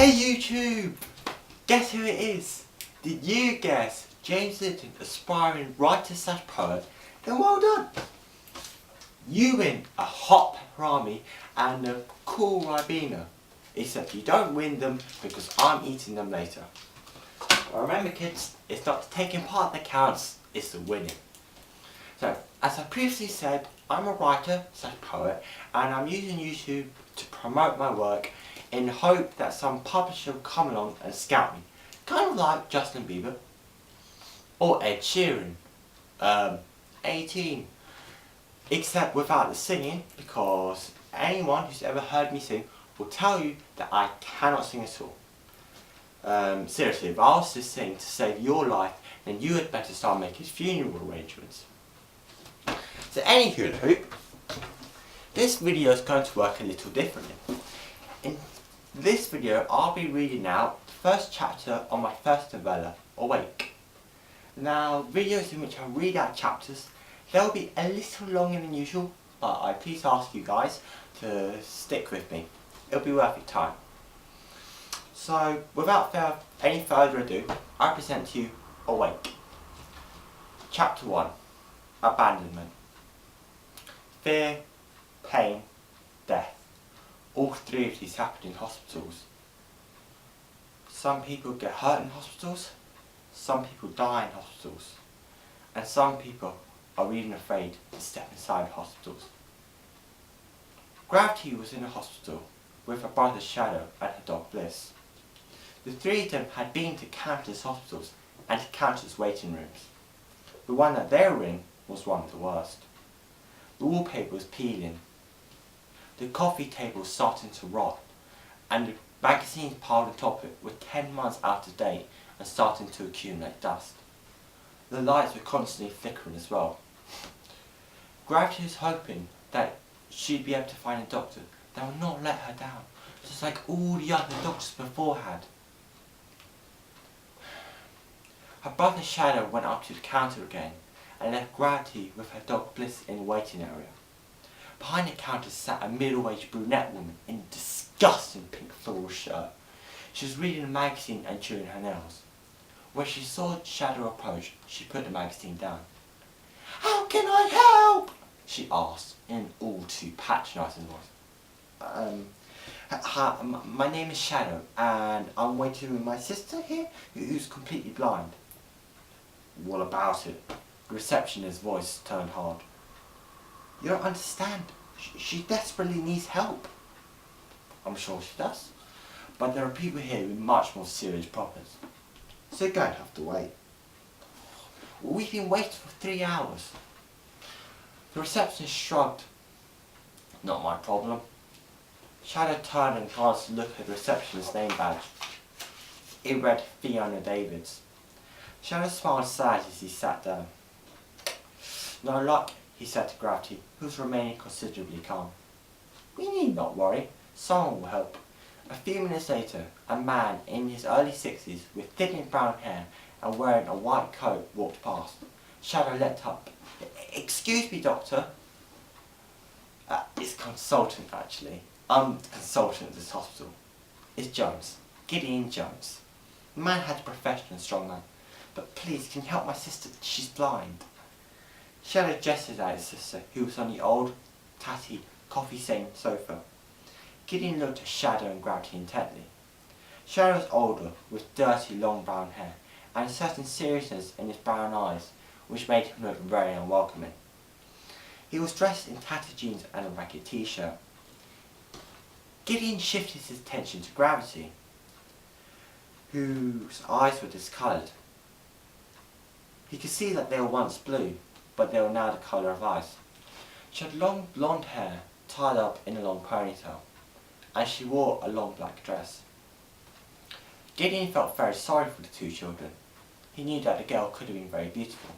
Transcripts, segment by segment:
Hey YouTube! Guess who it is? Did you guess James Linton, aspiring writer slash poet? Then well done! You win a hot pepperami and a cool Ribena. Except you don't win them because I'm eating them later. Well, remember kids, it's not the taking part that counts, it's the winning. So, as I previously said, I'm a writer slash poet and I'm using YouTube to promote my work in the hope that some publisher will come along and scout me. Kind of like Justin Bieber or Ed Sheeran, 18. Except without the singing, because anyone who's ever heard me sing will tell you that I cannot sing at all. Seriously, if I was to sing to save your life, then you had better start making funeral arrangements. So anywho, this video is going to work a little differently. In this video, I'll be reading out the first chapter of my first novella, Awake. Now, videos in which I read out chapters, they'll be a little longer than usual, but I please ask you guys to stick with me. It'll be worth your time. So, without any further ado, I present to you Awake. Chapter 1. Abandonment. Fear, pain, death. All three of these happen in hospitals. Some people get hurt in hospitals, some people die in hospitals, and some people are even afraid to step inside hospitals. Gravity was in a hospital with her brother Shadow and her dog Bliss. The three of them had been to countless hospitals and to countless waiting rooms. The one that they were in was one of the worst. The wallpaper was peeling, the coffee table was starting to rot, and the magazines piled on top of it were 10 months out of date and starting to accumulate dust. The lights were constantly flickering as well. Gravity was hoping that she'd be able to find a doctor that would not let her down, just like all the other doctors before had. Her brother Shadow went up to the counter again and left Gravity with her dog Bliss in the waiting area. Behind the counter sat a middle-aged brunette woman in a disgusting pink floral shirt. She was reading a magazine and chewing her nails. When she saw Shadow approach, she put the magazine down. "How can I help?" she asked in an all too patronising voice. Hi, my name is Shadow and I'm waiting with my sister here who's completely blind. What about it? The receptionist's voice turned hard. You don't understand. She desperately needs help. I'm sure she does. But there are people here with much more serious problems. So you're going to have to wait. We've been waiting for 3 hours. The receptionist shrugged. Not my problem. Shadow turned and glanced to look at the receptionist's name badge. It read Fiona Davids. Shadow smiled sad as he sat down. No luck, he said to Gravity, who was remaining considerably calm. We need not worry. Someone will help. A few minutes later, a man in his early 60s with thinning brown hair and wearing a white coat walked past. Shadow leapt up. Excuse me, doctor. It's consultant, actually. I'm the consultant at this hospital. It's Jones. Gideon Jones. The man had a professional and strong man. But please, can you help my sister? She's blind. Shadow gestured at his sister, who was on the old, tatty, coffee-stained sofa. Gideon looked at Shadow and Gravity intently. Shadow was older, with dirty, long brown hair, and a certain seriousness in his brown eyes, which made him look very unwelcoming. He was dressed in tattered jeans and a ragged t-shirt. Gideon shifted his attention to Gravity, whose eyes were discoloured. He could see that they were once blue, but they were now the colour of ice. She had long blonde hair tied up in a long ponytail, and she wore a long black dress. Gideon felt very sorry for the two children. He knew that the girl could have been very beautiful.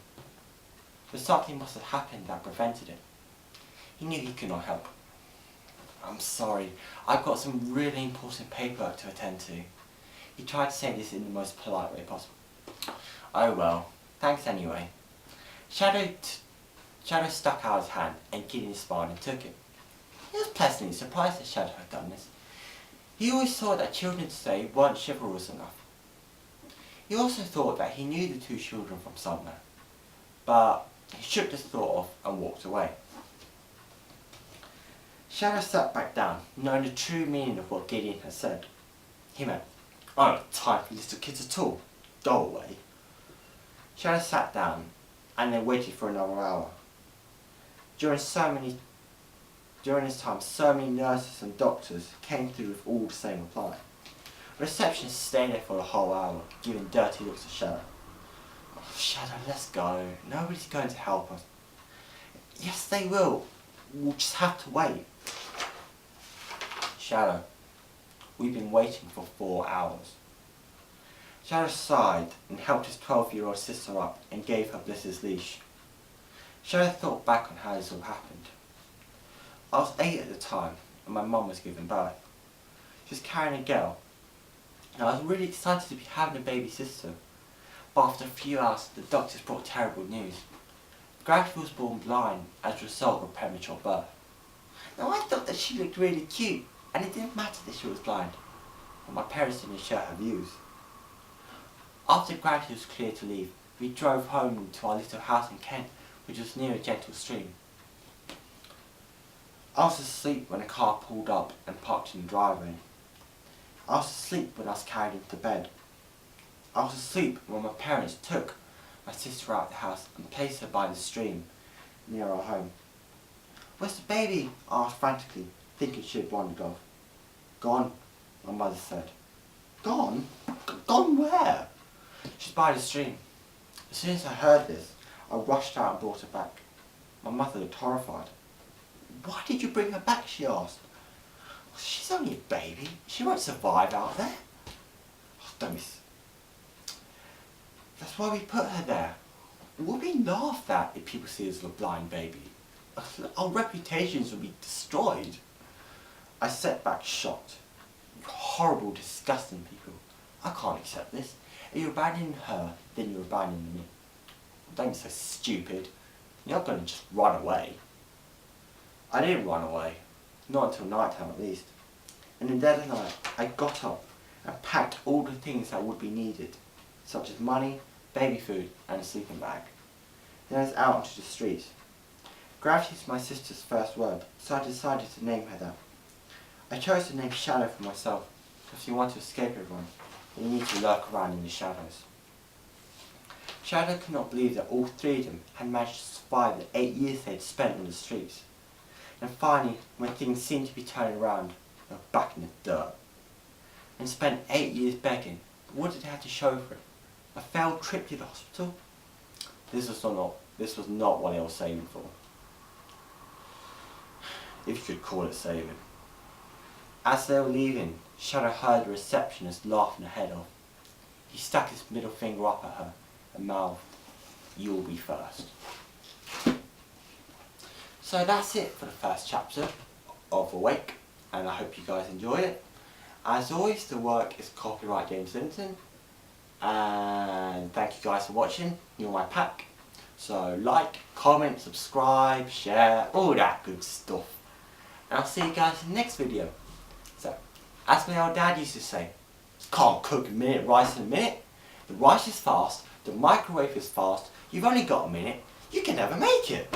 But something must have happened that prevented it. He knew he could not help. I'm sorry, I've got some really important paperwork to attend to. He tried to say this in the most polite way possible. Oh well, thanks anyway. Shadow stuck out his hand and Gideon smiled and took it. He was pleasantly surprised that Shadow had done this. He always thought that children today weren't chivalrous enough. He also thought that he knew the two children from somewhere, but he shook this thought off and walked away. Shadow sat back down, knowing the true meaning of what Gideon had said. He meant, "I don't have time for little kids at all. Go away." Shadow sat down and they waited for another hour. During this time, so many nurses and doctors came through with all the same reply. The receptionist stayed there for a whole hour, giving dirty looks at Shadow. "Oh, Shadow, let's go. Nobody's going to help us." "Yes, they will. We'll just have to wait." "Shadow, we've been waiting for 4 hours. Shadow sighed and helped his 12-year-old sister up and gave her Bliss's leash. Shadow thought back on how this all happened. I was 8 at the time and my mum was giving birth. She was carrying a girl and I was really excited to be having a baby sister. But after a few hours the doctors brought terrible news. Gravity was born blind as a result of premature birth. Now I thought that she looked really cute and it didn't matter that she was blind, but my parents didn't share her views. After Gravity was cleared to leave, we drove home to our little house in Kent, which was near a gentle stream. I was asleep when a car pulled up and parked in the driveway. I was asleep when I was carried into bed. I was asleep when my parents took my sister out of the house and placed her by the stream near our home. "Where's the baby?" I asked frantically, thinking she had wandered off. "Gone," my mother said. "Gone? Gone where?" "She's by the stream." As soon as I heard this, I rushed out and brought her back. My mother looked horrified. "Why did you bring her back?" she asked. "She's only a baby. She won't survive out there." "Don't be... That's why we put her there. We'll be laughed at if people see us as a blind baby. Our reputations will be destroyed." I sat back shocked. "You horrible, disgusting people. I can't accept this. If you're abandoning her, then you're abandoning me. Don't be so stupid. You're not going to just run away." I didn't run away. Not until night time at least. And in the dead of night, I got up and packed all the things that would be needed, such as money, baby food and a sleeping bag. Then I was out onto the street. Gravity is my sister's first word, so I decided to name her that. I chose the name Shadow for myself, because you want to escape everyone, and you need to lurk around in the shadows. Shadow could not believe that all 3 of them had managed to survive the 8 years they had spent on the streets. And finally, when things seemed to be turning around, they were back in the dirt. And spent 8 years begging, but what did they have to show for it? A failed trip to the hospital? This was not what they were saving for. If you could call it saving. As they were leaving, Shadow heard the receptionist laughing her head off. He stuck his middle finger up at her and mouthed, "You'll be first." So that's it for the first chapter of Awake, and I hope you guys enjoyed it. As always, the work is copyright James Linton, and thank you guys for watching. You're my pack. So like, comment, subscribe, share, all that good stuff. And I'll see you guys in the next video. So, as my old dad used to say, can't cook a minute rice in a minute. The rice is fast, the microwave is fast, you've only got a minute, you can never make it.